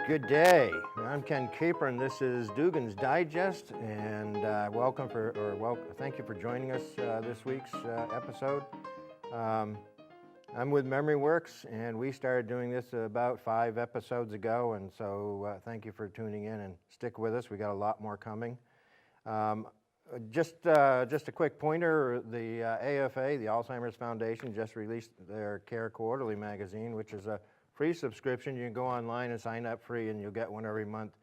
Good day. I'm Ken Caper, and this is Dugan's Digest. And thank you for joining us this week's episode. I'm with MemoryWorks, and we started doing this about 5 episodes ago. And so thank you for tuning in and stick with us. We got a lot more coming. Just a quick pointer: the AFA, the Alzheimer's Foundation, just released their Care Quarterly magazine, which is a free subscription. You can go online and sign up free, and you'll get one every month.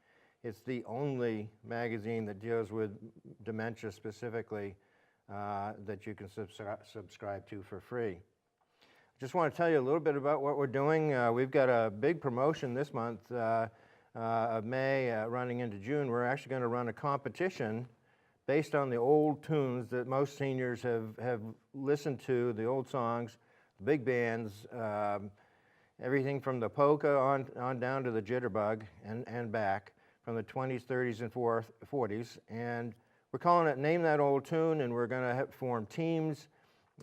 It's the only magazine that deals with dementia specifically that you can subscribe to for free. Just want to tell you a little bit about what we're doing. We've got a big promotion this month of May running into June. We're actually going to run a competition based on the old tunes that most seniors have listened to, the old songs, big bands, everything from the polka on down to the jitterbug and back, from the 20s, 30s, and 40s. And we're calling it Name That Old Tune, and we're going to form teams.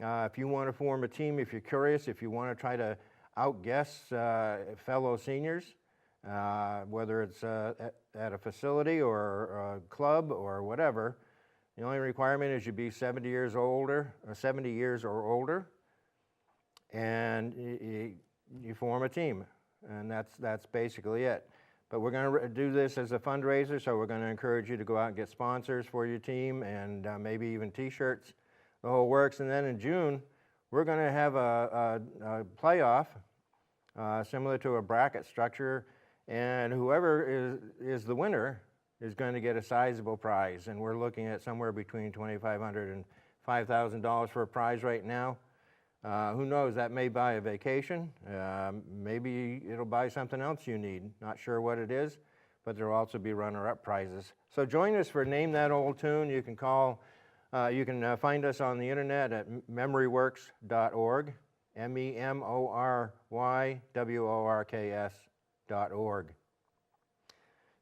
If you want to form a team, if you're curious, if you want to try to outguess fellow seniors, whether it's at a facility or a club or whatever, the only requirement is you be 70 years or older, and you form a team, and that's basically it. But we're going to do this as a fundraiser, so we're going to encourage you to go out and get sponsors for your team, and maybe even T-shirts, the whole works. And then in June, we're going to have a playoff similar to a bracket structure, and whoever is the winner is going to get a sizable prize. And we're looking at somewhere between $2,500 and $5,000 for a prize right now. Who knows, that may buy a vacation, maybe it'll buy something else you need. Not sure what it is, but there'll also be runner-up prizes. So join us for Name That Old Tune. You can find us on the internet at memoryworks.org, MEMORYWORKS.org.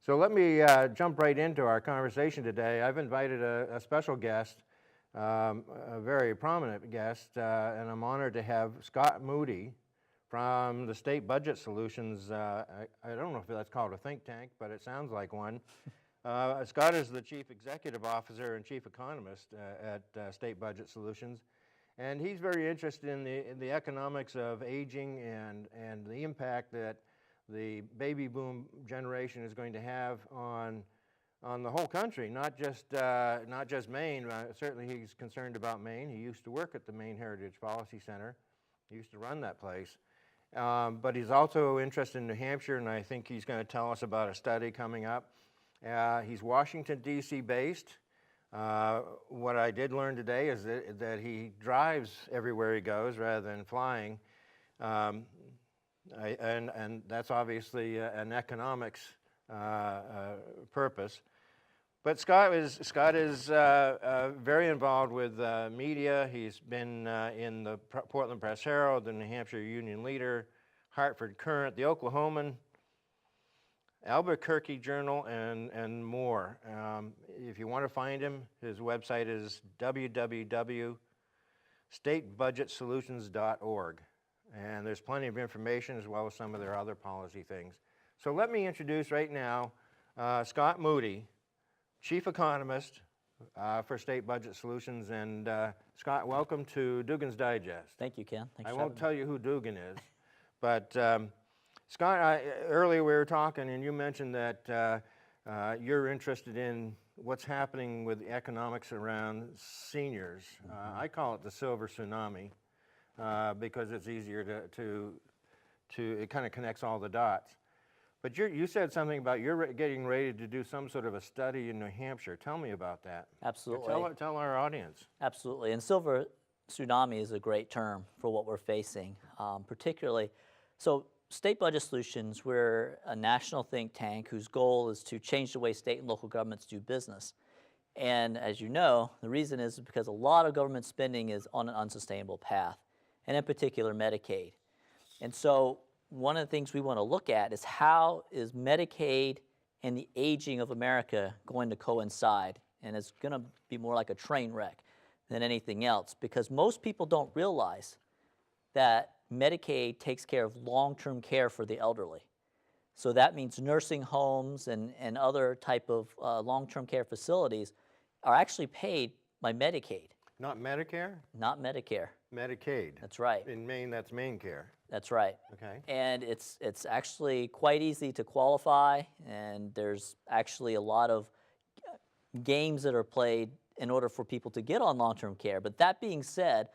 So let me jump right into our conversation today. I've invited a special guest, a very prominent guest, and I'm honored to have Scott Moody from the State Budget Solutions. I don't know if that's called a think tank, but it sounds like one. Scott is the Chief Executive Officer and Chief Economist at State Budget Solutions, and he's very interested in the economics of aging and the impact that the baby boom generation is going to have on the whole country, not just Maine. Certainly he's concerned about Maine. He used to work at the Maine Heritage Policy Center. He used to run that place. But he's also interested in New Hampshire, and I think he's going to tell us about a study coming up. He's Washington, D.C. based. What I did learn today is that he drives everywhere he goes rather than flying. And that's obviously an economics purpose. But Scott is very involved with media. He's been in the Portland Press Herald, the New Hampshire Union Leader, Hartford Courant, the Oklahoman, Albuquerque Journal, and more. If you want to find him, his website is www.statebudgetsolutions.org. And there's plenty of information as well as some of their other policy things. So let me introduce right now Scott Moody, Chief Economist for State Budget Solutions. And Scott, welcome to Dugan's Digest. Thank you, Ken. Thanks I for won't having tell you who Dugan is, but Scott, earlier we were talking and you mentioned that you're interested in what's happening with the economics around seniors. I call it the Silver Tsunami because it's easier it kind of connects all the dots. But you said something about you're getting ready to do some sort of a study in New Hampshire. Tell me about that. Absolutely. Tell our audience. Absolutely. And Silver Tsunami is a great term for what we're facing, particularly. So State Budget Solutions, we're a national think tank whose goal is to change the way state and local governments do business. And as you know, the reason is because a lot of government spending is on an unsustainable path, and in particular Medicaid. And so one of the things we want to look at is how is Medicaid and the aging of America going to coincide? And it's going to be more like a train wreck than anything else, because most people don't realize that Medicaid takes care of long-term care for the elderly. So that means nursing homes and other type of long-term care facilities are actually paid by Medicaid, Not Medicare? not Medicare. Medicaid. That's right. In Maine, that's Maine Care. That's right. Okay. And it's actually quite easy to qualify, and there's actually a lot of games that are played in order for people to get on long-term care. But that being said,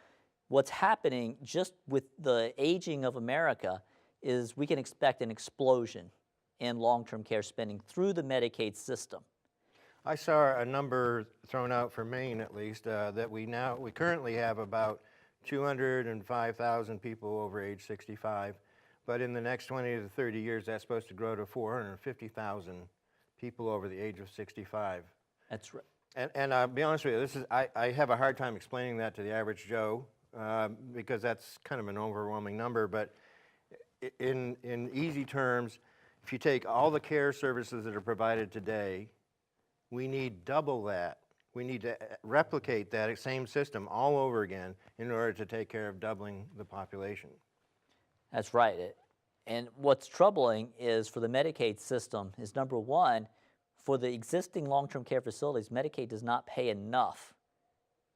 what's happening just with the aging of America is we can expect an explosion in long-term care spending through the Medicaid system. I saw a number thrown out for Maine, at least, that we currently have about 205,000 people over age 65, but in the next 20 to 30 years, that's supposed to grow to 450,000 people over the age of 65. That's right. And I'll be honest with you, I have a hard time explaining that to the average Joe because that's kind of an overwhelming number. But in easy terms, if you take all the care services that are provided today, we need double that. We need to replicate that same system all over again in order to take care of doubling the population. That's right. And what's troubling is for the Medicaid system is, number one, for the existing long-term care facilities, Medicaid does not pay enough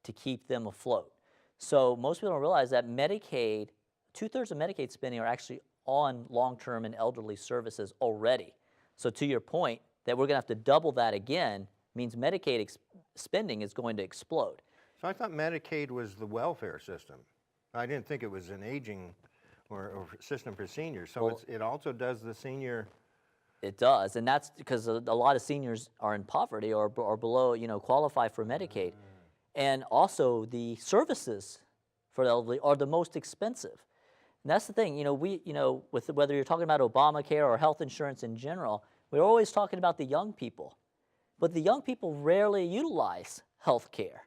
to keep them afloat. So most people don't realize that Medicaid, 2/3 of Medicaid spending are actually on long-term and elderly services already. So to your point, that we're going to have to double that again means Medicaid spending is going to explode. So I thought Medicaid was the welfare system. I didn't think it was an aging or system for seniors. So Well, it also does the senior. It does, and that's because a lot of seniors are in poverty or below, qualify for Medicaid. And also the services for the elderly are the most expensive. And that's the thing, with whether you're talking about Obamacare or health insurance in general, we're always talking about the young people. But the young people rarely utilize health care.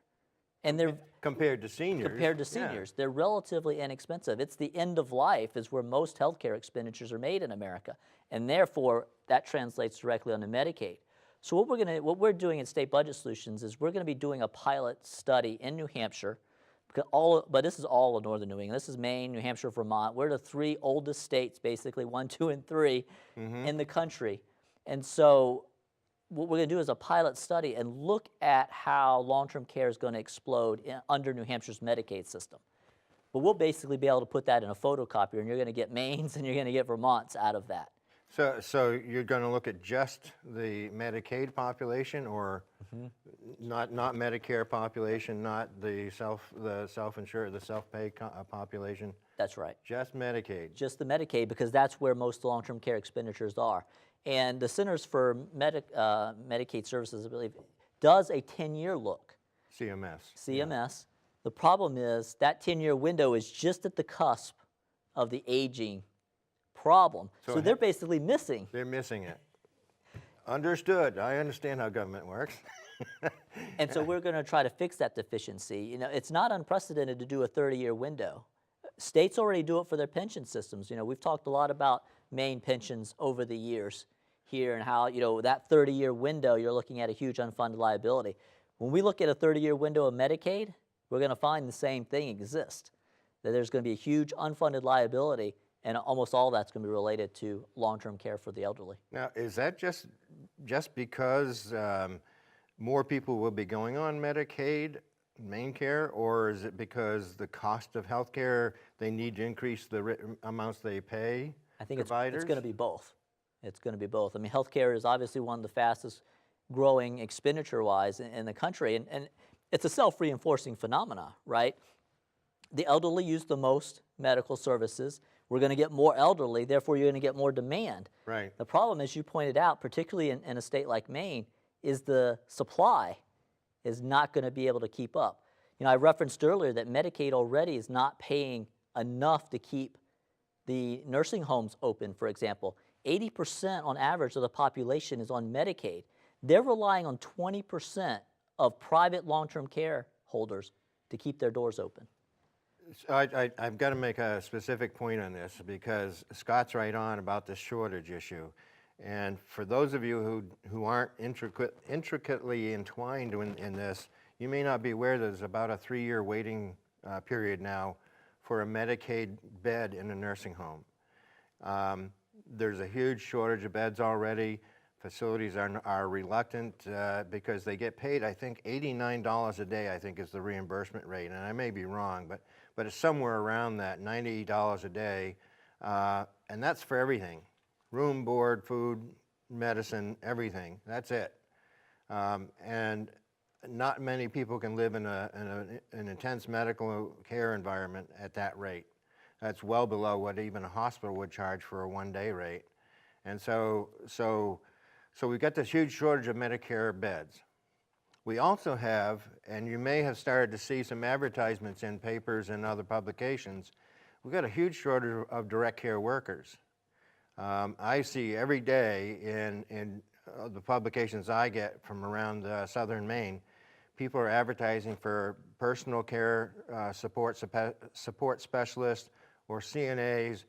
And they're Compared to seniors. Yeah. They're relatively inexpensive. It's the end of life is where most healthcare expenditures are made in America. And therefore, that translates directly onto Medicaid. So what we're doing at State Budget Solutions is we're going to be doing a pilot study in New Hampshire, but this is all of northern New England. This is Maine, New Hampshire, Vermont. We're the 3 oldest states, basically 1, 2, and 3 in the country. And so what we're going to do is a pilot study and look at how long-term care is going to explode under New Hampshire's Medicaid system. But we'll basically be able to put that in a photocopier, and you're going to get Maine's and you're going to get Vermont's out of that. So you're going to look at just the Medicaid population, or not Medicare population, not the self-insured, the self-pay population? That's right. Just Medicaid. Just the Medicaid, because that's where most long-term care expenditures are. And the Centers for Medicaid Services, I believe, does a 10-year look. CMS. CMS. Yeah. The problem is that 10-year window is just at the cusp of the aging problem. So they're basically missing. They're missing it. Understood. I understand how government works. And so we're going to try to fix that deficiency. It's not unprecedented to do a 30-year window. States already do it for their pension systems. We've talked a lot about Maine pensions over the years here and how, that 30-year window, you're looking at a huge unfunded liability. When we look at a 30-year window of Medicaid, we're going to find the same thing exists, that there's going to be a huge unfunded liability, and almost all of that's going to be related to long-term care for the elderly. Now, is that just because more people will be going on Medicaid, Maine Care, or is it because the cost of health care, they need to increase the amounts they pay? I think it's providers? going to be both. It's going to be both. I mean, healthcare is obviously one of the fastest growing expenditure-wise in the country, and it's a self-reinforcing phenomena, right? The elderly use the most medical services. We're going to get more elderly, therefore you're going to get more demand. Right. The problem, as you pointed out, particularly in a state like Maine, is the supply is not going to be able to keep up. I referenced earlier that Medicaid already is not paying enough to keep the nursing homes open, for example. 80% on average of the population is on Medicaid. They're relying on 20% of private long-term care holders to keep their doors open. So I've got to make a specific point on this because Scott's right on about the shortage issue. And for those of you who aren't intricately entwined in this, you may not be aware there's about a 3-year waiting period now for a Medicaid bed in a nursing home. There's a huge shortage of beds already. Facilities are reluctant because they get paid, I think, $89 a day, I think is the reimbursement rate. And I may be wrong, but it's somewhere around that, $90 a day. And that's for everything: room, board, food, medicine, everything. That's it. And not many people can live in an intense medical care environment at that rate. That's well below what even a hospital would charge for a one-day rate. And so we've got this huge shortage of Medicare beds. We also have, and you may have started to see some advertisements in papers and other publications, we've got a huge shortage of direct care workers. I see every day in the publications I get from around southern Maine, people are advertising for personal care support specialists or CNAs,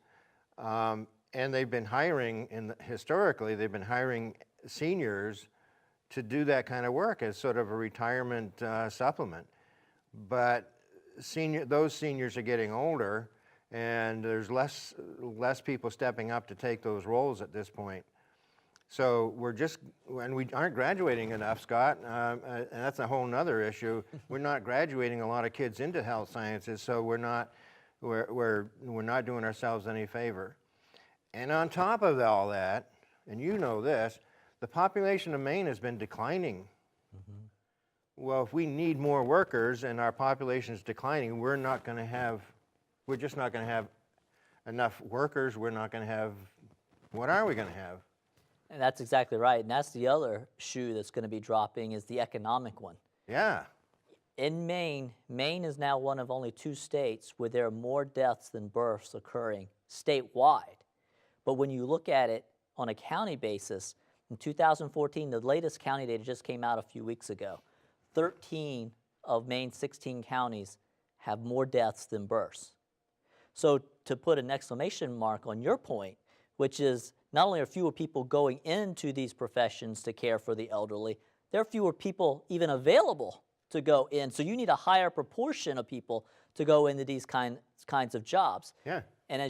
and they've been hiring, historically, they've been hiring seniors to do that kind of work as sort of a retirement supplement. But those seniors are getting older, and there's less people stepping up to take those roles at this point. So and we aren't graduating enough, Scott, and that's a whole nother issue. We're not graduating a lot of kids into health sciences, so we're not doing ourselves any favor. And on top of all that, and you know this, the population of Maine has been declining. Mm-hmm. Well, if we need more workers and our population is declining, we're just not going to have enough workers. We're not going to have, what are we going to have? And that's exactly right. And that's the other shoe that's going to be dropping, is the economic one. Yeah. In Maine, Maine is now one of only 2 states where there are more deaths than births occurring statewide. But when you look at it on a county basis, in 2014, the latest county data just came out a few weeks ago. 13 of Maine's 16 counties have more deaths than births. So to put an exclamation mark on your point, which is not only are fewer people going into these professions to care for the elderly, there are fewer people even available to go in. So you need a higher proportion of people to go into these kinds of jobs. Yeah. And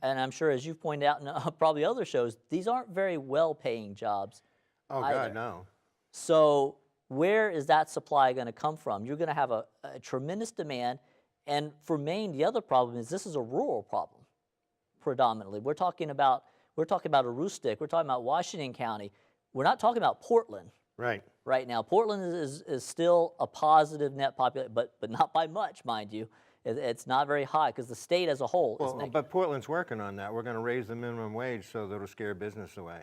I'm sure, as you've pointed out in probably other shows, these aren't very well-paying jobs. Oh, either. God, no. So where is that supply going to come from? You're going to have a tremendous demand. And for Maine, the other problem is this is a rural problem, predominantly. We're talking about Aroostook. We're talking about Washington County. We're not talking about Portland. Right now. Portland is still a positive net population, but not by much, mind you. It's not very high because the state as a whole is negative. But Portland's working on that. We're going to raise the minimum wage so that'll scare business away.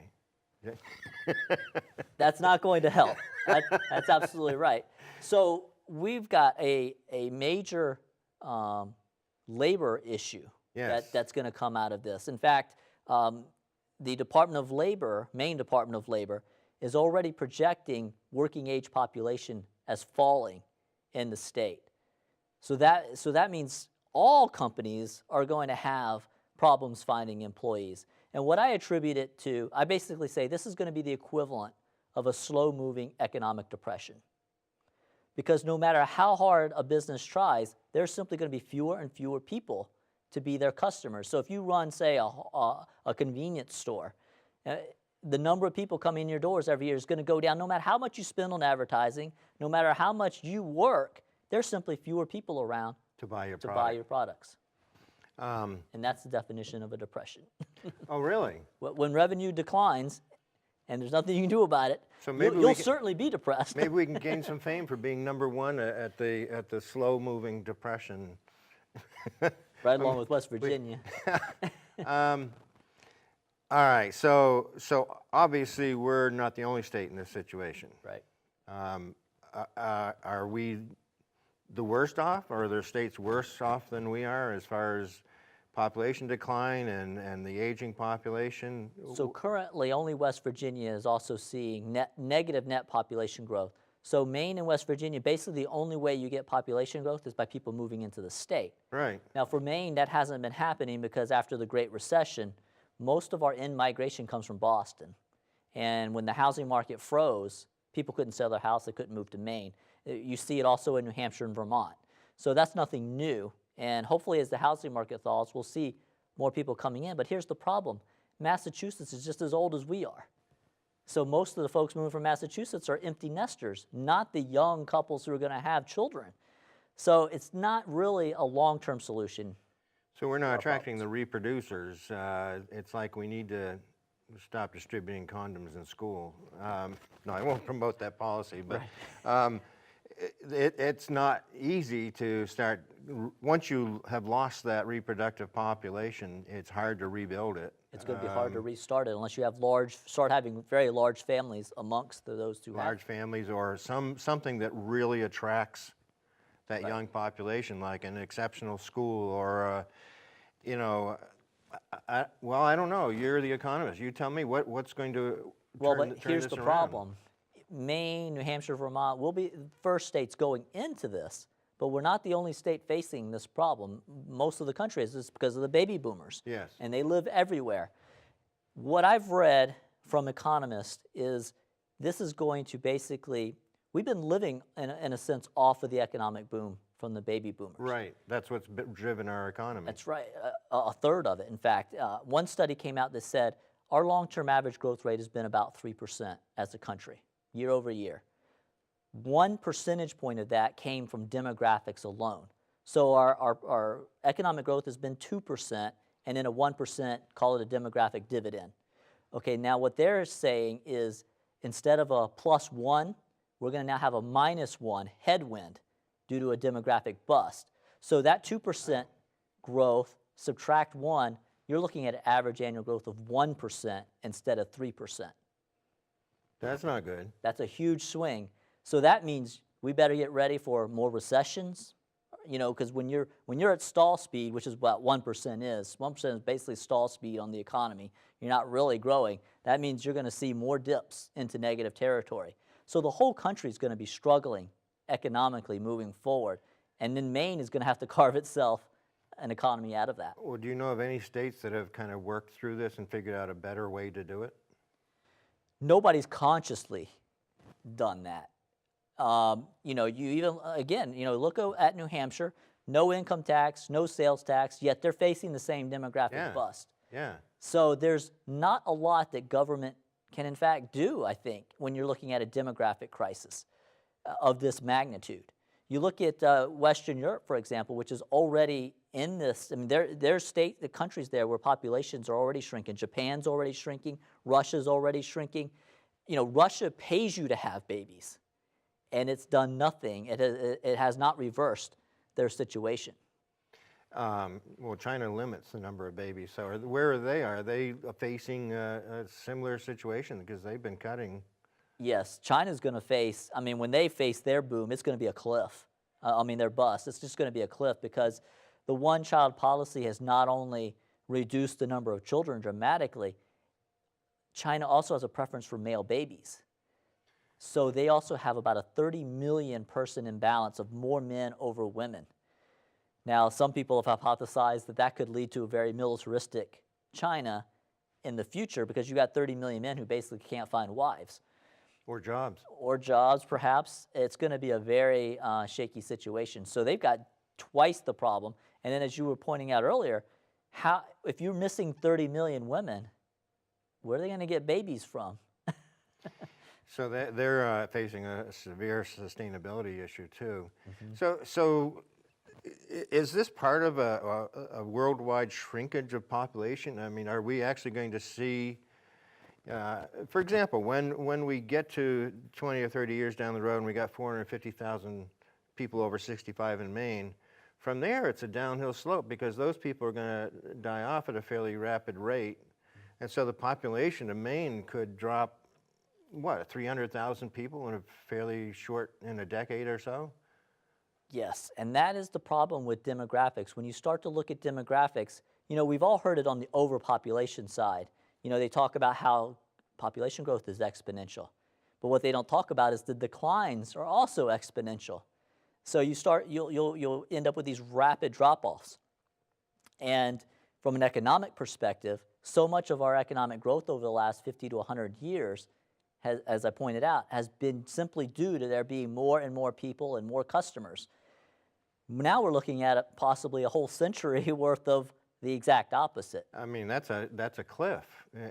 That's not going to help. That's absolutely right. So we've got a major labor issue that's going to come out of this. In fact, the Department of Labor, Maine Department of Labor, is already projecting working age population as falling in the state. So that means all companies are going to have problems finding employees. And what I attribute it to, I basically say this is going to be the equivalent of a slow-moving economic depression. Because no matter how hard a business tries, there's simply going to be fewer and fewer people to be their customers. So if you run, say, a convenience store, the number of people coming in your doors every year is going to go down. No matter how much you spend on advertising, no matter how much you work, there's simply fewer people around to buy your products. And that's the definition of a depression. Oh, really? When revenue declines, and there's nothing you can do about it, so maybe you'll certainly be depressed. Maybe we can gain some fame for being number one at the slow-moving depression. Right along with West Virginia. All right, so obviously we're not the only state in this situation. Right. Are we the worst off, or are there states worse off than we are as far as population decline and the aging population? So currently only West Virginia is also seeing negative net population growth. So Maine and West Virginia, basically the only way you get population growth is by people moving into the state. Right. Now for Maine, that hasn't been happening because after the Great Recession, most of our in-migration comes from Boston. And when the housing market froze, people couldn't sell their house, they couldn't move to Maine. You see it also in New Hampshire and Vermont. So that's nothing new. And hopefully as the housing market thaws, we'll see more people coming in. But here's the problem. Massachusetts is just as old as we are. So most of the folks moving from Massachusetts are empty nesters, not the young couples who are going to have children. So it's not really a long-term solution. So we're not attracting the reproducers. It's like we need to stop distributing condoms in school. No, I won't promote that policy, but Right. it's not easy to start. Once you have lost that reproductive population, it's hard to rebuild it. It's going to be hard to restart it unless you have start having very large families amongst those who large have. families, or something that really attracts that young population, like an exceptional school, or you know, I don't know. You're the economist. You tell me what's going to Well, turn, but turn here's this the around. problem. Maine, New Hampshire, Vermont will be the first states going into this, but we're not the only state facing this problem. Most of the country is this because of the baby boomers. Yes. And they live everywhere. What I've read from Economist is this is going to basically, we've been living in a sense off of the economic boom from the baby boomers. Right. That's what's driven our economy. That's right, a third of it. In fact, one study came out that said our long-term average growth rate has been about 3% as a country, year over year. 1 percentage point of that came from demographics alone. So our economic growth has been 2%, and then a 1%, call it a demographic dividend. Okay, now what they're saying is instead of a +1, we're going to now have a -1 headwind due to a demographic bust. So that 2% growth, subtract 1, you're looking at an average annual growth of 1% instead of 3%. That's not good. That's a huge swing. So that means we better get ready for more recessions, you know, because when you're at stall speed, which is what 1% is, 1% is basically stall speed on the economy, you're not really growing, that means you're going to see more dips into negative territory. So the whole country is going to be struggling economically moving forward, and then Maine is going to have to carve itself an economy out of that. Well, do you know of any states that have kind of worked through this and figured out a better way to do it? Nobody's consciously done that. You know, you even, again, you know, look at New Hampshire, no income tax, no sales tax, yet they're facing the same demographic bust. Yeah. So there's not a lot that government can in fact do, I think, when you're looking at a demographic crisis of this magnitude. You look at Western Europe, for example, which is already in this. I mean, the countries there where populations are already shrinking. Japan's already shrinking. Russia's already shrinking. You know, Russia pays you to have babies, and it's done nothing. It has not reversed their situation. Well, China limits the number of babies. So where are they? Are they facing a similar situation because they've been cutting? Yes, China's going to face, I mean, when they face their boom, it's going to be a cliff. Their bust. It's just going to be a cliff because the one-child policy has not only reduced the number of children dramatically, China also has a preference for male babies. So they also have about a 30 million person imbalance of more men over women. Now, some people have hypothesized that that could lead to a very militaristic China in the future because you got 30 million men who basically can't find wives. Or jobs. Or jobs, perhaps. It's going to be a very shaky situation. So they've got twice the problem. And then as you were pointing out earlier, if you're missing 30 million women, where are they going to get babies from? So they're facing a severe sustainability issue too. Mm-hmm. So is this part of a worldwide shrinkage of population? I mean, are we actually going to see, for example, when we get to 20 or 30 years down the road and we got 450,000 people over 65 in Maine, from there it's a downhill slope because those people are going to die off at a fairly rapid rate. And so the population of Maine could drop, 300,000 people in a decade or so? Yes, and that is the problem with demographics. When you start to look at demographics, you know, we've all heard it on the overpopulation side. You know, they talk about how population growth is exponential. But what they don't talk about is the declines are also exponential. So you'll end up with these rapid drop-offs. And from an economic perspective, so much of our economic growth over the last 50 to 100 years, as I pointed out, has been simply due to there being more and more people and more customers. Now we're looking at possibly a whole century worth of the exact opposite. I mean, that's a cliff.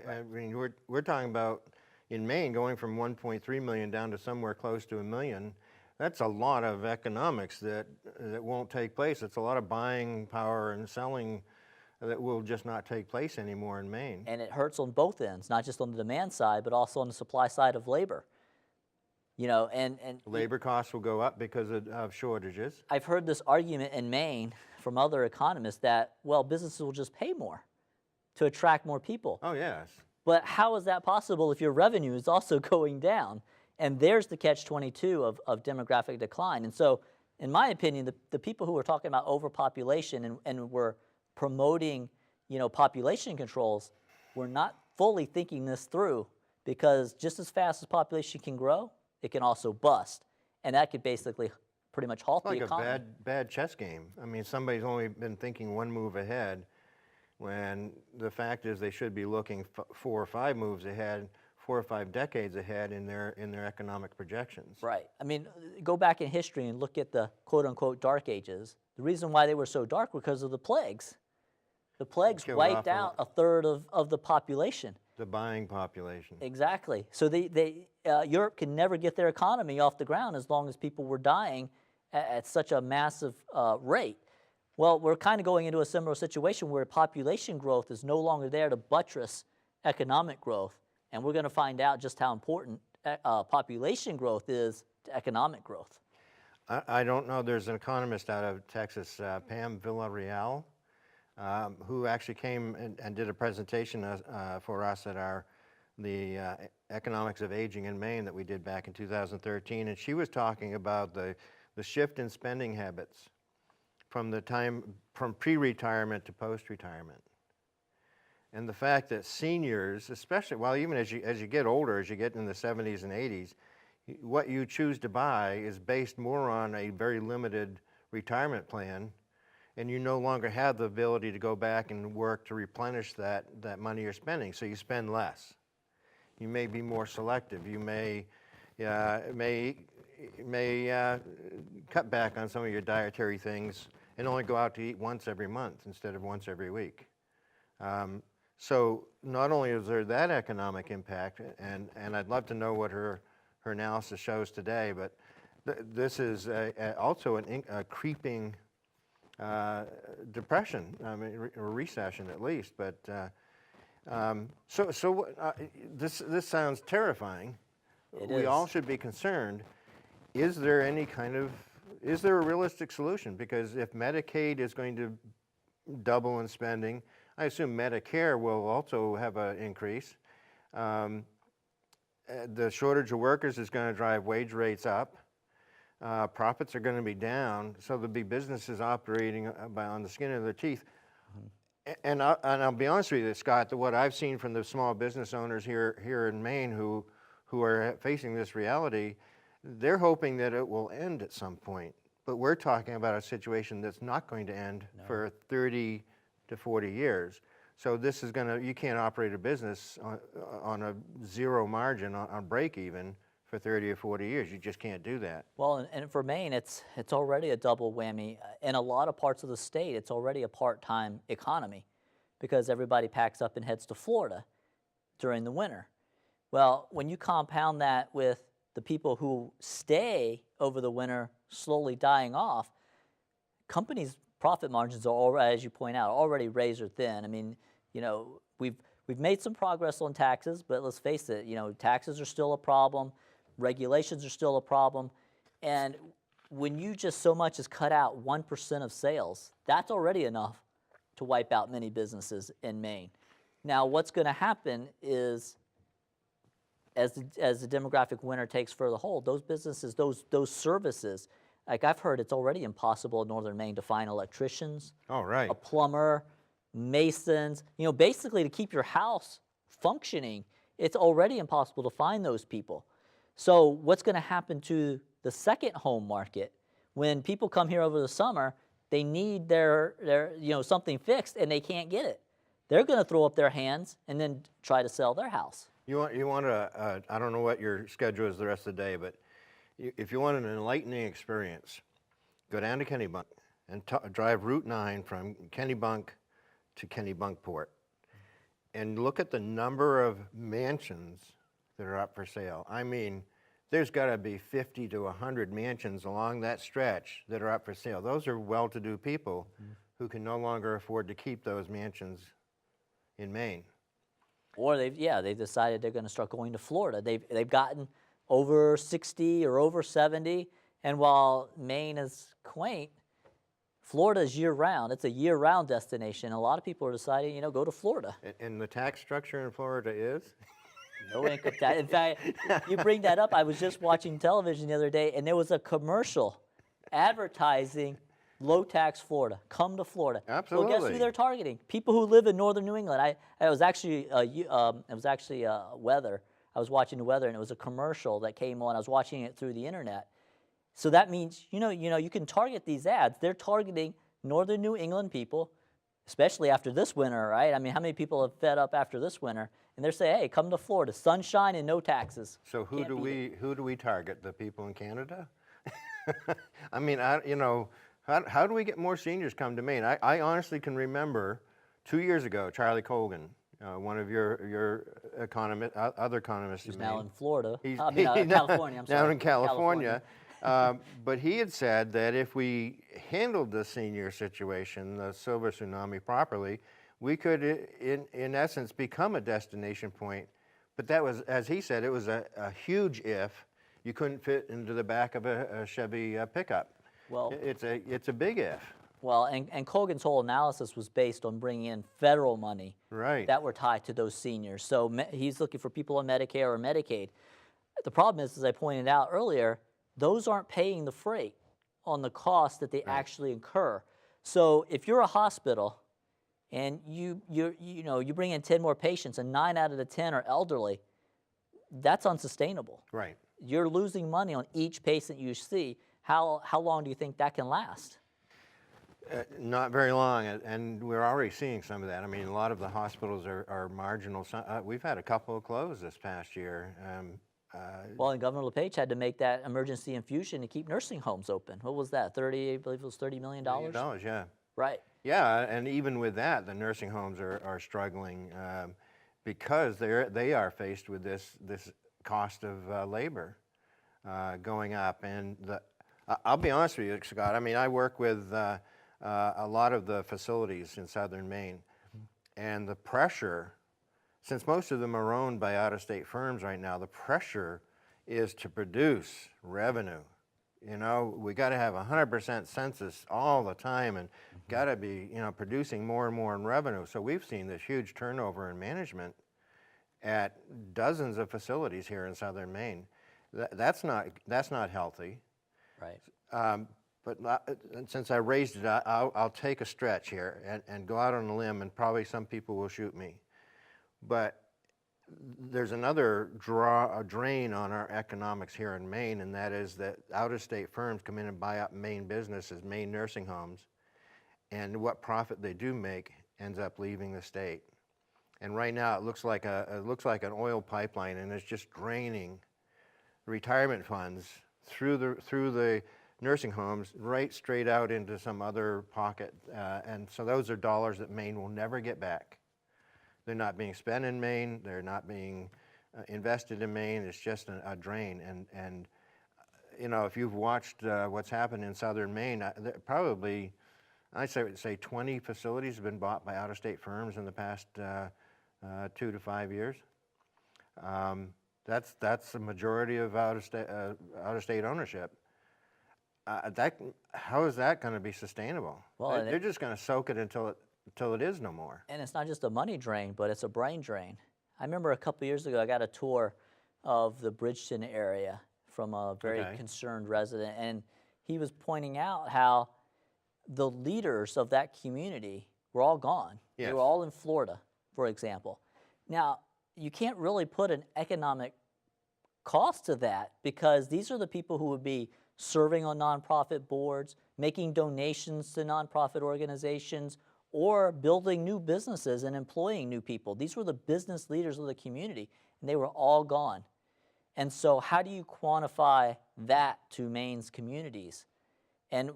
I mean, we're talking about in Maine going from 1.3 million down to somewhere close to 1 million. That's a lot of economics that won't take place. It's a lot of buying power and selling that will just not take place anymore in Maine. And it hurts on both ends, not just on the demand side, but also on the supply side of labor. You know, and Labor costs will go up because of shortages. I've heard this argument in Maine from other economists that, well, businesses will just pay more to attract more people. Oh, yes. But how is that possible if your revenue is also going down? And there's the catch-22 of demographic decline. And so, in my opinion, the people who are talking about overpopulation and were promoting, you know, population controls, were not fully thinking this through, because just as fast as population can grow, it can also bust. And that could basically pretty much halt the economy. Like a bad chess game. I mean, somebody's only been thinking one move ahead, when the fact is they should be looking 4 or 5 moves ahead, 4 or 5 decades ahead in their economic projections. Right. I mean, go back in history and look at the quote-unquote dark ages. The reason why they were so dark was because of the plagues. The plagues wiped out a third of the population. The buying population. Exactly. So Europe can never get their economy off the ground as long as people were dying at such a massive rate. Well, we're kind of going into a similar situation where population growth is no longer there to buttress economic growth. And we're going to find out just how important population growth is to economic growth. I don't know. There's an economist out of Texas, Pam Villarreal, who actually came and did a presentation for us at the Economics of Aging in Maine that we did back in 2013. And she was talking about the shift in spending habits from pre-retirement to post-retirement. And the fact that seniors, especially, well, even as you get older, as you get in the 70s and 80s, what you choose to buy is based more on a very limited retirement plan, and you no longer have the ability to go back and work to replenish that money you're spending, so you spend less. You may be more selective. You may cut back on some of your dietary things and only go out to eat once every month instead of once every week. So not only is there that economic impact, and I'd love to know what her analysis shows today, but this is also a creeping depression, I mean, or recession at least. But this sounds terrifying. We all should be concerned. Is there a realistic solution? Because if Medicaid is going to double in spending, I assume Medicare will also have an increase. The shortage of workers is going to drive wage rates up. Profits are going to be down, so there'll be businesses operating on the skin of their teeth. And I'll be honest with you, Scott, what I've seen from the small business owners here in Maine who are facing this reality, they're hoping that it will end at some point. But we're talking about a situation that's not going to end for 30 to 40 years. So this is you can't operate a business on a zero margin, on break even, for 30 or 40 years. You just can't do that. Well, and for Maine, it's already a double whammy. In a lot of parts of the state, it's already a part-time economy because everybody packs up and heads to Florida during the winter. Well, when you compound that with the people who stay over the winter slowly dying off, companies' profit margins are already, as you point out, already razor thin. I mean, you know, we've made some progress on taxes, but let's face it, you know, taxes are still a problem, regulations are still a problem, and when you just so much as cut out 1% of sales, that's already enough to wipe out many businesses in Maine. Now, what's going to happen is, as the demographic winter takes further hold, those businesses, those services, like I've heard it's already impossible in northern Maine to find electricians, a plumber, masons, you know, basically to keep your house functioning, it's already impossible to find those people. So what's going to happen to the second home market? When people come here over the summer, they need their something fixed and they can't get it. They're going to throw up their hands and then try to sell their house. You want I don't know what your schedule is the rest of the day, but if you want an enlightening experience, go down to Kennebunk and drive Route 9 from Kennebunk to Kennebunkport and look at the number of mansions that are up for sale. I mean, there's got to be 50 to 100 mansions along that stretch that are up for sale. Those are well-to-do people who can no longer afford to keep those mansions in Maine. Or they've decided they're going to start going to Florida. They've gotten over 60 or over 70, and while Maine is quaint, Florida is year-round. It's a year-round destination. A lot of people are deciding, go to Florida. And the tax structure in Florida is? No income tax. In fact, you bring that up. I was just watching television the other day, and there was a commercial advertising low-tax Florida. Come to Florida. Absolutely. Well, guess who they're targeting? People who live in northern New England. It was actually weather. I was watching the weather, and it was a commercial that came on. I was watching it through the internet. So that means, you can target these ads. They're targeting northern New England people, especially after this winter, right? I mean, how many people have fed up after this winter? And they're saying, hey, come to Florida, sunshine and no taxes. So who do we target? The people in Canada? I mean, how do we get more seniors come to Maine? I honestly can remember 2 years ago, Charlie Colgan, one of your other economists. He's now in Florida. California. I'm sorry. Down in California. But he had said that if we handled the senior situation, the Silver Tsunami, properly, we could, in essence, become a destination point. But that was, as he said, it was a huge if. You couldn't fit into the back of a Chevy pickup. Well, it's a big if. Well, and Colgan's whole analysis was based on bringing in federal money that were tied to those seniors. So he's looking for people on Medicare or Medicaid. The problem is, as I pointed out earlier, those aren't paying the freight on the cost that they actually incur. So if you're a hospital and you bring in 10 more patients and 9 out of the 10 are elderly, that's unsustainable. Right. You're losing money on each patient you see. How long do you think that can last? Not very long, and we're already seeing some of that. I mean, a lot of the hospitals are marginal. We've had a couple of close this past year. Well, and Governor LePage had to make that emergency infusion to keep nursing homes open. What was that? I believe it was $30 million? Yeah. Right. Yeah, and even with that, the nursing homes are struggling because they are faced with this cost of labor going up. And I'll be honest with you, Scott. I mean, I work with a lot of the facilities in southern Maine, and the pressure, since most of them are owned by out-of-state firms right now, the pressure is to produce revenue. We got to have 100% census all the time, and got to be, producing more and more in revenue. So we've seen this huge turnover in management at dozens of facilities here in southern Maine. That's not healthy. Right. But since I raised it, I'll take a stretch here and go out on a limb, and probably some people will shoot me. But there's another drain on our economics here in Maine, and that is that out-of-state firms come in and buy up Maine businesses, Maine nursing homes, and what profit they do make ends up leaving the state. And right now it looks like an oil pipeline, and it's just draining retirement funds through the nursing homes right straight out into some other pocket. And so those are dollars that Maine will never get back. They're not being spent in Maine. They're not being invested in Maine. It's just a drain. And if you've watched what's happened in southern Maine, probably, I'd say 20 facilities have been bought by out-of-state firms in the past 2 to 5 years. That's the majority of out-of-state ownership. How is that going to be sustainable? Well, they're just going to soak it until it is no more. And it's not just a money drain, but it's a brain drain. I remember a couple years ago, I got a tour of the Bridgeton area from a very concerned resident, and he was pointing out how the leaders of that community were all gone. Yes. They were all in Florida, for example. Now, you can't really put an economic cost to that, because these are the people who would be serving on nonprofit boards, making donations to nonprofit organizations, or building new businesses and employing new people. These were the business leaders of the community, and they were all gone. And so how do you quantify that to Maine's communities? And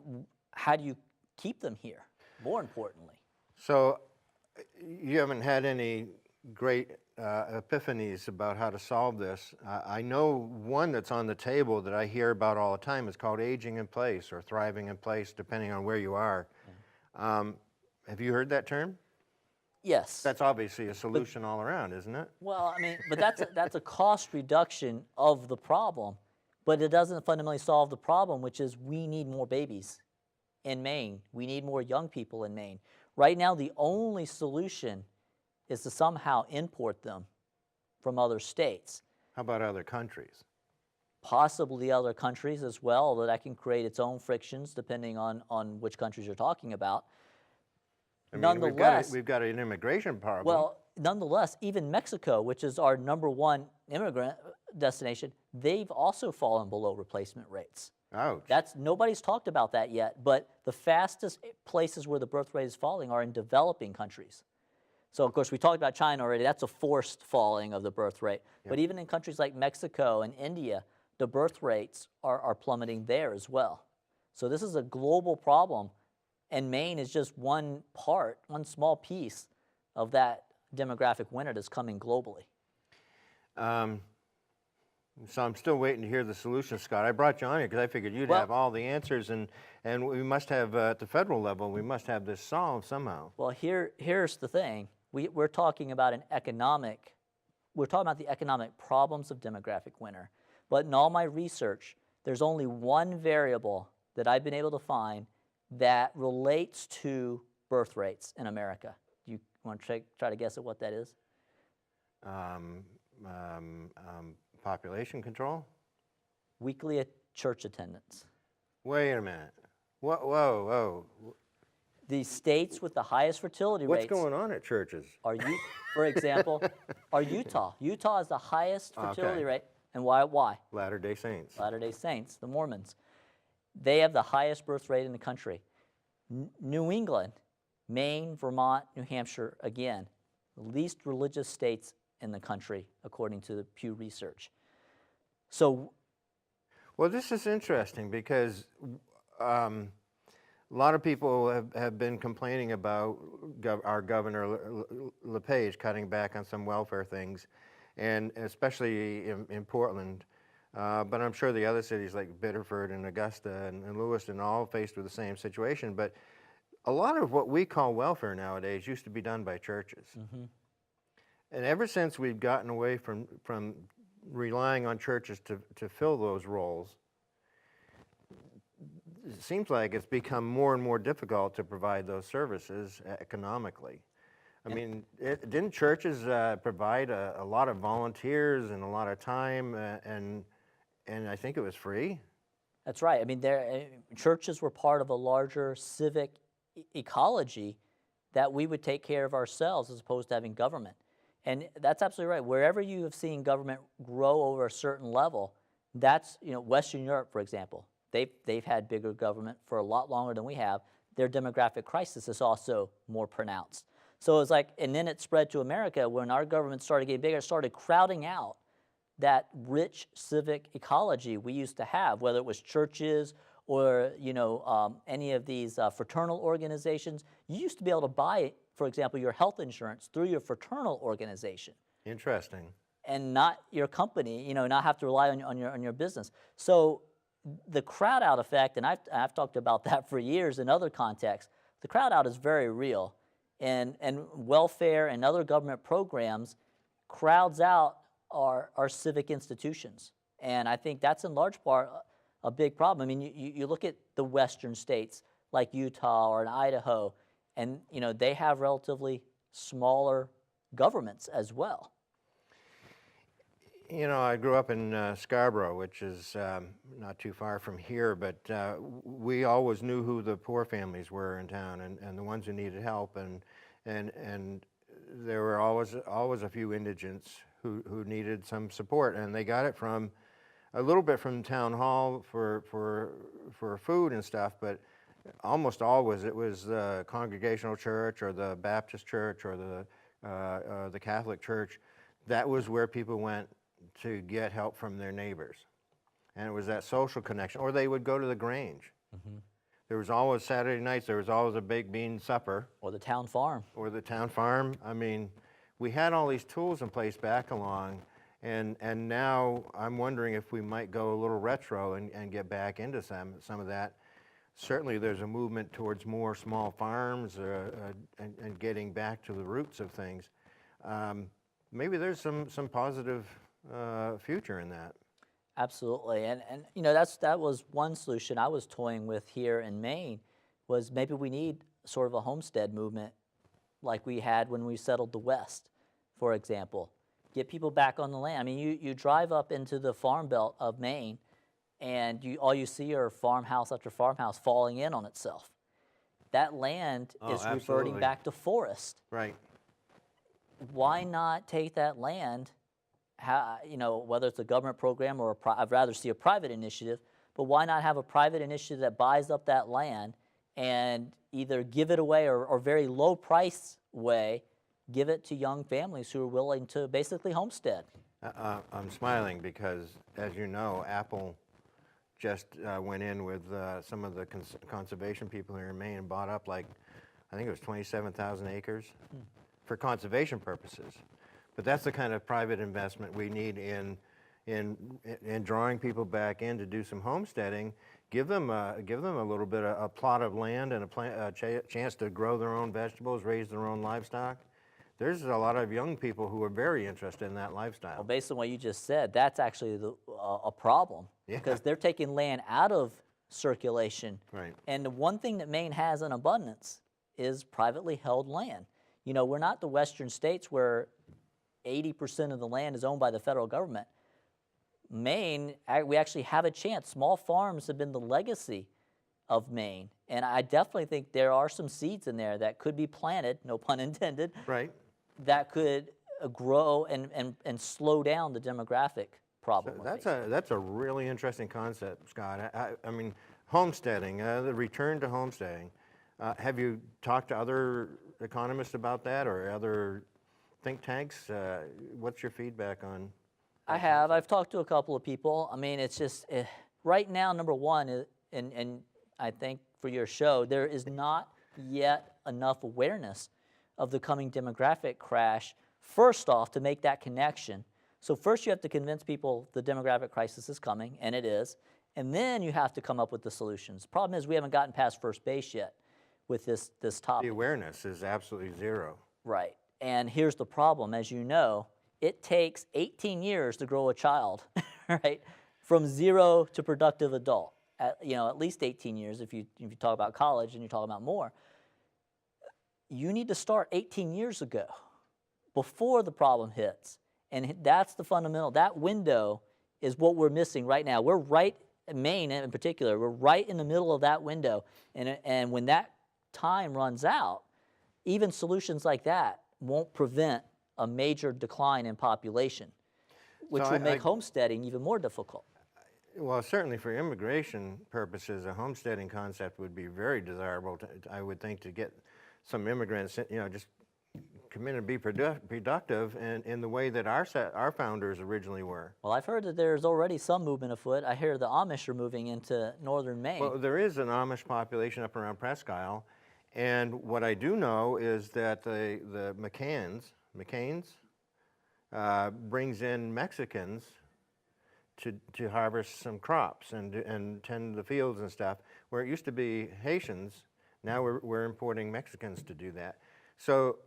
how do you keep them here, more importantly? So you haven't had any great epiphanies about how to solve this. I know one that's on the table that I hear about all the time is called aging in place or thriving in place, depending on where you are. Have you heard that term? Yes. That's obviously a solution all around, isn't it? Well, I mean, but that's a cost reduction of the problem, but it doesn't fundamentally solve the problem, which is we need more babies in Maine. We need more young people in Maine. Right now, the only solution is to somehow import them from other states, How about other countries? possibly other countries as well, that can create its own frictions depending on which countries you're talking about. I mean, Nonetheless, we've got an immigration problem. well, nonetheless, even Mexico, which is our #1 immigrant destination, they've also fallen below replacement rates. Ouch. Nobody's talked about that yet, but the fastest places where the birth rate is falling are in developing countries. So, of course, we talked about China already. That's a forced falling of the birth rate. Yep. But even in countries like Mexico and India, the birth rates are plummeting there as well. So this is a global problem, and Maine is just one part, one small piece of that demographic winter that's coming globally. So I'm still waiting to hear the solution, Scott. I brought you on here because I figured you'd have all the answers, and we must have, at the federal level, we must have this solved somehow. Well, here's the thing. We're talking about we're talking about the economic problems of demographic winter. But in all my research, there's only one variable that I've been able to find that relates to birth rates in America. Do you want to try to guess at what that is? Population control? Weekly church attendance. Wait a minute. Whoa. The states with the highest fertility What's rates going on at churches? For example, are Utah. Utah has the highest fertility rate. And why? Latter-day Saints. Latter-day Saints, the Mormons. They have the highest birth rate in the country. New England, Maine, Vermont, New Hampshire, again, the least religious states in the country, according to the Pew Research. So, well, this is interesting because a lot of people have been complaining about our Governor LePage cutting back on some welfare things, and especially in Portland. But I'm sure the other cities like Biddeford and Augusta and Lewiston all faced with the same situation. But a lot of what we call welfare nowadays used to be done by churches. Mm-hmm. And ever since we've gotten away from relying on churches to fill those roles, it seems like it's become more and more difficult to provide those services economically. I mean, didn't churches provide a lot of volunteers and a lot of time, and I think it was free? That's right. I mean, churches were part of a larger civic ecology that we would take care of ourselves as opposed to having government. And that's absolutely right. Wherever you have seen government grow over a certain level, that's, Western Europe, for example. They've had bigger government for a lot longer than we have. Their demographic crisis is also more pronounced. So it's like, and then it spread to America when our government started getting bigger, started crowding out that rich civic ecology we used to have, whether it was churches or any of these fraternal organizations. You used to be able to buy, for example, your health insurance through your fraternal organization. Interesting. And not your company, not have to rely on your business. So the crowd out effect, and I've talked about that for years in other contexts, the crowd out is very real. And welfare and other government programs crowds out our civic institutions. And I think that's in large part a big problem. I mean, you look at the western states like Utah or in Idaho, and they have relatively smaller governments as well. I grew up in Scarborough, which is not too far from here, but we always knew who the poor families were in town and the ones who needed help, and there were always a few indigents who needed some support, and they got it from a little bit from town hall for food and stuff, but almost always it was the Congregational Church or the Baptist Church or the Catholic Church. That was where people went to get help from their neighbors. And it was that social connection. Or they would go to the Grange. Mm-hmm. There was always Saturday nights, there was always a baked bean supper. Or the town farm. Or the town farm. I mean, we had all these tools in place back along, and now I'm wondering if we might go a little retro and get back into some of that. Certainly there's a movement towards more small farms and getting back to the roots of things. Maybe there's some positive future in that. Absolutely, and you know, that was one solution I was toying with here in Maine, was maybe we need sort of a homestead movement like we had when we settled the West, for example. Get people back on the land. I mean, you drive up into the farm belt of Maine, and all you see are farmhouse after farmhouse falling in on itself. That land is reverting back to forest. Right. Why not take that land? You know, whether it's a government program or I'd rather see a private initiative, but why not have a private initiative that buys up that land and either give it away or very low price way, give it to young families who are willing to basically homestead? I'm smiling because, as you know, Apple just went in with some of the conservation people here in Maine and bought up, like, I think it was 27,000 acres for conservation purposes. But that's the kind of private investment we need in drawing people back in to do some homesteading. Give them a little bit of a plot of land and a chance to grow their own vegetables, raise their own livestock. There's a lot of young people who are very interested in that lifestyle. Well, based on what you just said, that's actually a problem, because they're taking land out of circulation. Right. And the one thing that Maine has in abundance is privately held land. You know, we're not the western states where 80% of the land is owned by the federal government. Maine, we actually have a chance. Small farms have been the legacy of Maine, and I definitely think there are some seeds in there that could be planted, no pun intended, right, that could grow and slow down the demographic problem. So that's a really interesting concept, Scott. I mean, homesteading, the return to homesteading. Have you talked to other economists about that, or other think tanks? What's your feedback on? I have. I've talked to a couple of people. I mean, it's just right now, number one, and I think for your show, there is not yet enough awareness of the coming demographic crash, first off, to make that connection. So first you have to convince people the demographic crisis is coming, and it is, and then you have to come up with the solutions. Problem is we haven't gotten past first base yet with this topic. The awareness is absolutely zero. Right. And here's the problem. As you know, it takes 18 years to grow a child, right? From zero to productive adult. At least 18 years if you talk about college and you talk about more. You need to start 18 years ago, before the problem hits. And that's the fundamental. That window is what we're missing right now. We're right, Maine in particular, we're right in the middle of that window. And when that time runs out, even solutions like that won't prevent a major decline in population, which will make homesteading even more difficult. Well, certainly for immigration purposes, a homesteading concept would be very desirable, I would think, to get some immigrants, just come in and be productive in the way that our founders originally were. Well, I've heard that there's already some movement afoot. I hear the Amish are moving into northern Maine. Well, there is an Amish population up around Presque Isle, and what I do know is that the McCains brings in Mexicans to harvest some crops and tend the fields and stuff. Where it used to be Haitians, now we're importing Mexicans to do that. So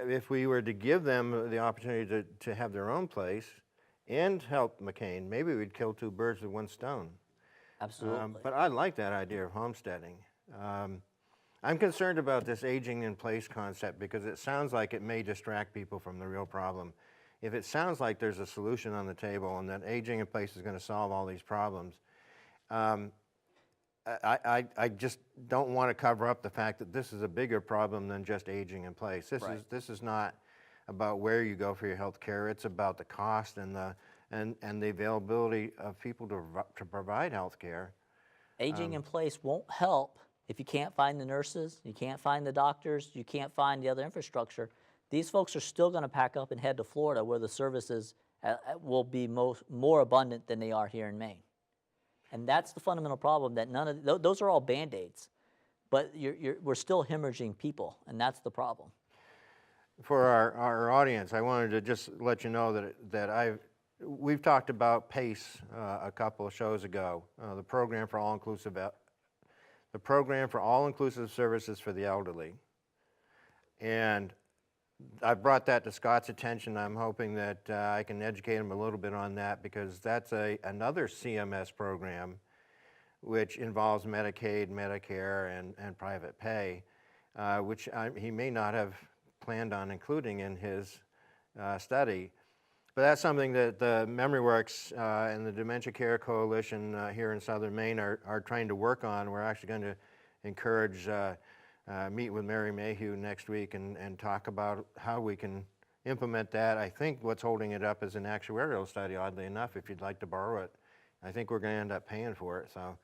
if we were to give them the opportunity to have their own place and help McCain, maybe we'd kill two birds with one stone. Absolutely. But I like that idea of homesteading. I'm concerned about this aging in place concept because it sounds like it may distract people from the real problem. If it sounds like there's a solution on the table and that aging in place is going to solve all these problems, I just don't want to cover up the fact that this is a bigger problem than just aging in place. This is not about where you go for your health care. It's about the cost and the availability of people to provide health care. Aging in place won't help if you can't find the nurses, you can't find the doctors, you can't find the other infrastructure. These folks are still going to pack up and head to Florida, where the services will be more abundant than they are here in Maine. And that's the fundamental problem, that none of those are all Band-Aids. but we're still hemorrhaging people, and that's the problem. For our audience, I wanted to just let you know we've talked about PACE a couple of shows ago, the program for all-inclusive services for the elderly, and I brought that to Scott's attention. I'm hoping that I can educate him a little bit on that, because that's another CMS program which involves Medicaid, Medicare, and private pay, which he may not have planned on including in his study. But that's something that the MemoryWorks and the Dementia Care Coalition here in Southern Maine are trying to work on. We're actually going to encourage, meet with Mary Mayhew next week and talk about how we can implement that. I think what's holding it up is an actuarial study, oddly enough, if you'd like to borrow it. I think we're going to end up paying for it. So,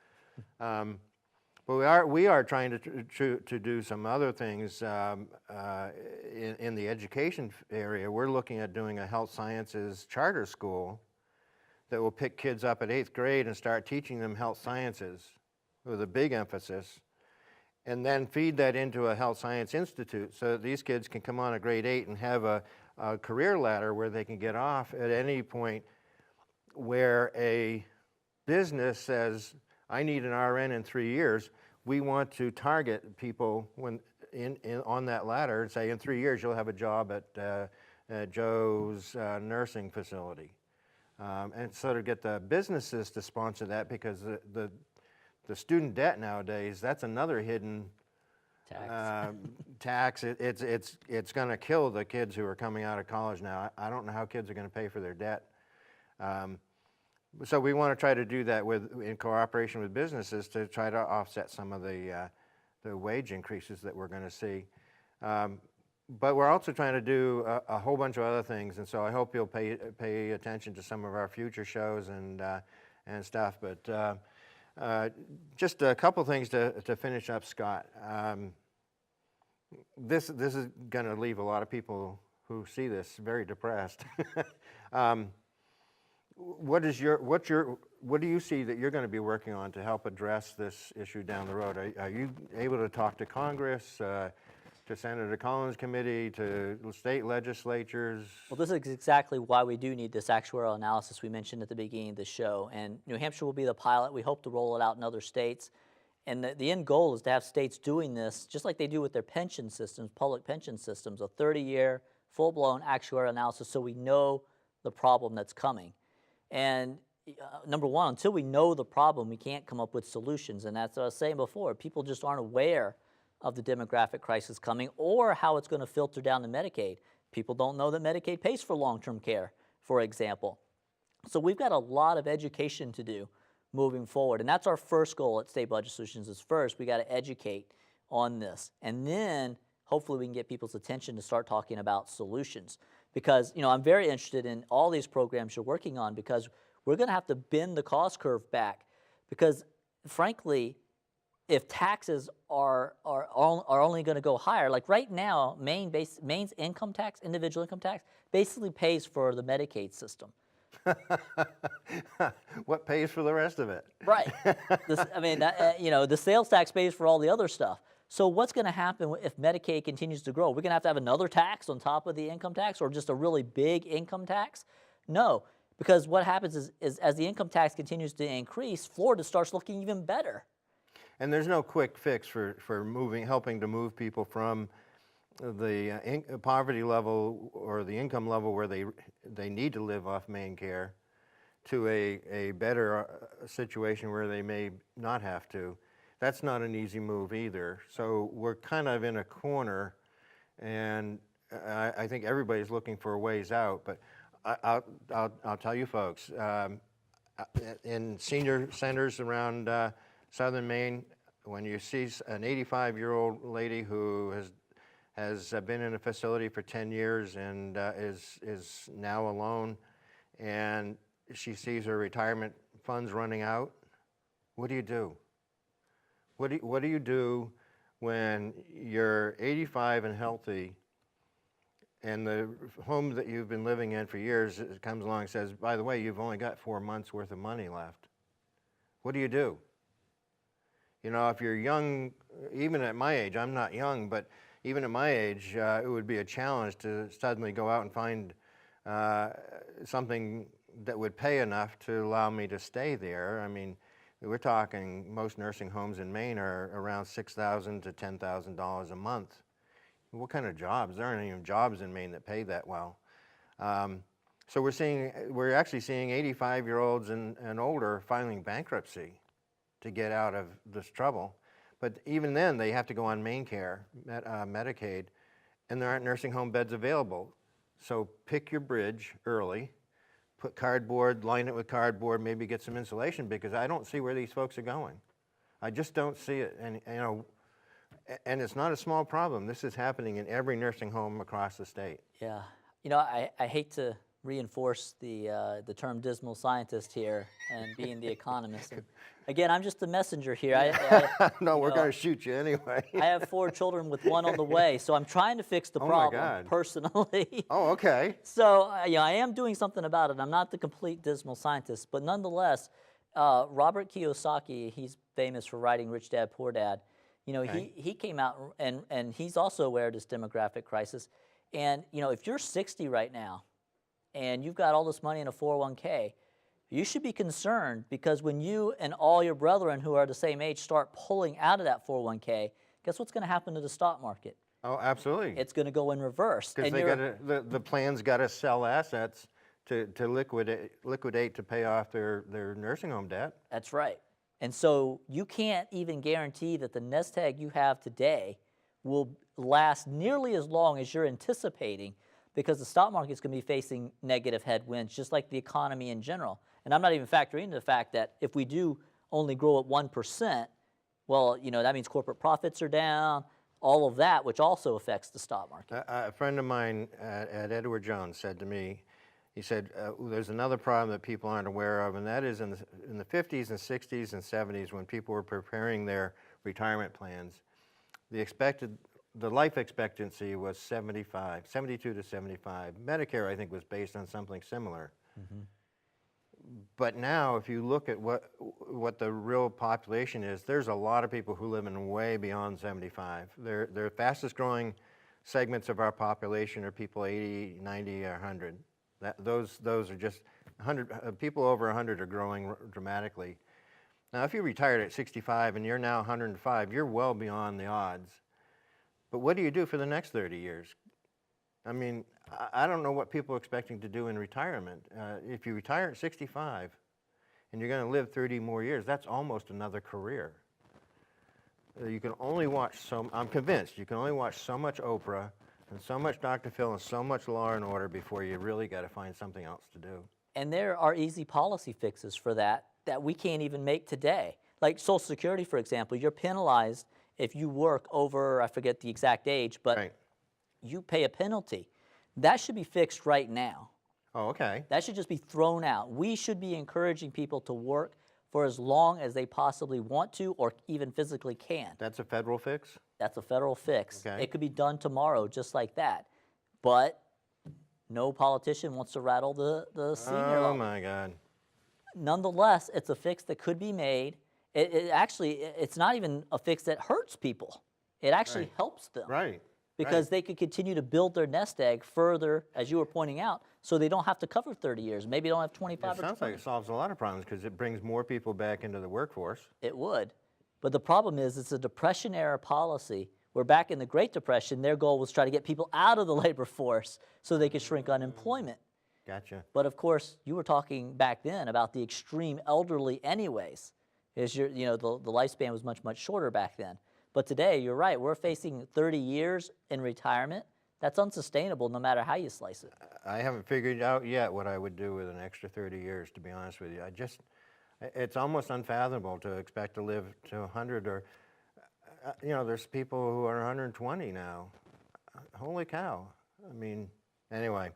but we are trying to do some other things in the education area. We're looking at doing a health sciences charter school that will pick kids up at 8th grade and start teaching them health sciences with a big emphasis, and then feed that into a health science institute so that these kids can come on a grade 8 and have a career ladder where they can get off at any point where a business says, I need an RN in 3 years. We want to target people on that ladder and say, in 3 years you'll have a job at Joe's nursing facility. And sort of get the businesses to sponsor that, because the student debt nowadays, that's another hidden tax. It's going to kill the kids who are coming out of college now. I don't know how kids are going to pay for their debt. So we want to try to do that in cooperation with businesses to try to offset some of the wage increases that we're going to see. But we're also trying to do a whole bunch of other things, and so I hope you'll pay attention to some of our future shows and stuff. But just a couple things to finish up, Scott. This is going to leave a lot of people who see this very depressed. What do you see that you're going to be working on to help address this issue down the road? Are you able to talk to Congress, to Senator Collins' committee, to state legislatures? Well, this is exactly why we do need this actuarial analysis we mentioned at the beginning of the show. And New Hampshire will be the pilot. We hope to roll it out in other states. And the end goal is to have states doing this, just like they do with their pension systems, public pension systems, a 30-year, full-blown actuarial analysis, so we know the problem that's coming. And number one, until we know the problem, we can't come up with solutions. And that's what I was saying before. People just aren't aware of the demographic crisis coming or how it's going to filter down to Medicaid. People don't know that Medicaid pays for long-term care, for example. So we've got a lot of education to do moving forward. And that's our first goal at State Budget Solutions is first, we got to educate on this. And then hopefully we can get people's attention to start talking about solutions. Because, I'm very interested in all these programs you're working on, because we're going to have to bend the cost curve back. Because, frankly, if taxes are only going to go higher, like right now, Maine's income tax, individual income tax, basically pays for the Medicaid system. What pays for the rest of it? Right. The sales tax pays for all the other stuff. So what's going to happen if Medicaid continues to grow? We're going to have another tax on top of the income tax, or just a really big income tax? No, because what happens is as the income tax continues to increase, Florida starts looking even better. And there's no quick fix for helping to move people from the poverty level or the income level where they need to live off Maine care to a better situation where they may not have to. That's not an easy move either. So we're kind of in a corner, and I think everybody's looking for ways out. But I'll tell you folks, in senior centers around Southern Maine, when you see an 85-year-old lady who has been in a facility for 10 years and is now alone, and she sees her retirement funds running out, what do you do? What do you do when you're 85 and healthy, and the home that you've been living in for years comes along and says, by the way, you've only got 4 months worth of money left? What do you do? If you're young even at my age, I'm not young, but even at my age, it would be a challenge to suddenly go out and find something that would pay enough to allow me to stay there. I mean, we're talking most nursing homes in Maine are around $6,000 to $10,000 a month. What kind of jobs? There aren't even jobs in Maine that pay that well. So we're actually seeing 85-year-olds and older filing bankruptcy to get out of this trouble. But even then, they have to go on Maine Care, Medicaid, and there aren't nursing home beds available. So pick your bridge early, put cardboard, line it with cardboard, maybe get some insulation, because I don't see where these folks are going. I just don't see it, and it's not a small problem. This is happening in every nursing home across the state. Yeah. I hate to reinforce the term dismal scientist here and being the economist. And again, I'm just the messenger here. No, we're going to shoot you anyway. I have 4 children with 1 on the way, so I'm trying to fix the problem my God. personally. Oh, okay. So, I am doing something about it. I'm not the complete dismal scientist, but nonetheless, Robert Kiyosaki, he's famous for writing Rich Dad, Poor Dad. Okay. He came out and he's also aware of this demographic crisis. And, if you're 60 right now and you've got all this money in a 401k, you should be concerned, because when you and all your brethren who are the same age start pulling out of that 401k, guess what's going to happen to the stock market? Oh, absolutely. It's going to go in reverse. Because the plan's got to sell assets to liquidate to pay off their nursing home debt. That's right. And so you can't even guarantee that the nest egg you have today will last nearly as long as you're anticipating, because the stock market's going to be facing negative headwinds, just like the economy in general. And I'm not even factoring into the fact that if we do only grow at 1%, well, that means corporate profits are down, all of that, which also affects the stock market. A friend of mine at Edward Jones said to me, he said, there's another problem that people aren't aware of, and that is in the 50s and 60s and 70s, when people were preparing their retirement plans, the life expectancy was 72 to 75. Medicare, I think, was based on something similar. Mm-hmm. But now, if you look at what the real population is, there's a lot of people who live in way beyond 75. They're fastest growing segments of our population are people 80, 90, or 100. Those are just 100. People over 100 are growing dramatically. Now, if you retired at 65 and you're now 105, you're well beyond the odds. But what do you do for the next 30 years? I mean, I don't know what people are expecting to do in retirement. If you retire at 65 and you're going to live 30 more years, that's almost another career. You can only watch I'm convinced, you can only watch so much Oprah and so much Dr. Phil and so much Law and Order before you really got to find something else to do. And there are easy policy fixes for that we can't even make today. Like Social Security, for example, you're penalized if you work over, I forget the exact age, but right. You pay a penalty. That should be fixed right now. Oh, okay. That should just be thrown out. We should be encouraging people to work for as long as they possibly want to or even physically can. That's a federal fix? That's a federal fix. Okay. It could be done tomorrow just like that. But no politician wants to rattle the senior level. Oh, my God. Nonetheless, it's a fix that could be made. It's not even a fix that hurts people. It actually helps them. Right. Because they could continue to build their nest egg further, as you were pointing out, so they don't have to cover 30 years. Maybe they don't have 25 or 20. It sounds like it solves a lot of problems because it brings more people back into the workforce. It would. But the problem is it's a Depression-era policy where back in the Great Depression, their goal was to try to get people out of the labor force so they could shrink unemployment. Gotcha. But of course, you were talking back then about the extreme elderly anyways. The lifespan was much, much shorter back then. But today, you're right, we're facing 30 years in retirement. That's unsustainable no matter how you slice it. I haven't figured out yet what I would do with an extra 30 years, to be honest with you. It's almost unfathomable to expect to live to 100 or, there's people who are 120 now. Holy cow. I mean, anyway.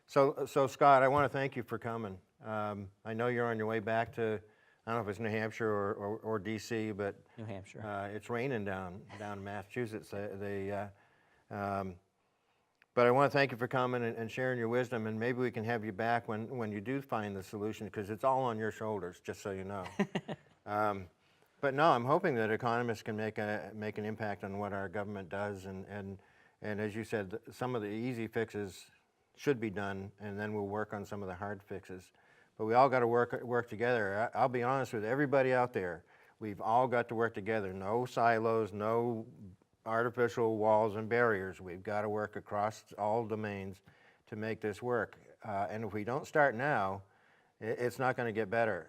So Scott, I want to thank you for coming. I know you're on your way back to, I don't know if it's New Hampshire or D.C., but New Hampshire. It's raining down in Massachusetts. But I want to thank you for coming and sharing your wisdom, and maybe we can have you back when you do find the solution, because it's all on your shoulders, just so you know. But no, I'm hoping that economists can make an impact on what our government does, and as you said, some of the easy fixes should be done, and then we'll work on some of the hard fixes. But we all got to work together. I'll be honest with everybody out there. We've all got to work together. No silos, no artificial walls and barriers. We've got to work across all domains to make this work. And if we don't start now, it's not going to get better.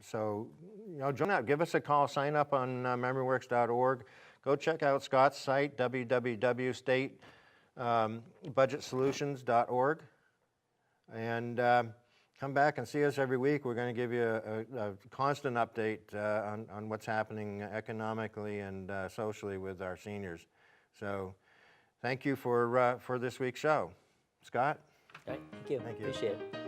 So, join up, give us a call, sign up on MemoryWorks.org. Go check out Scott's site, www.statebudgetsolutions.org. And come back and see us every week. We're going to give you a constant update on what's happening economically and socially with our seniors. So thank you for this week's show. Scott? All right, thank you. Thank you. Appreciate it.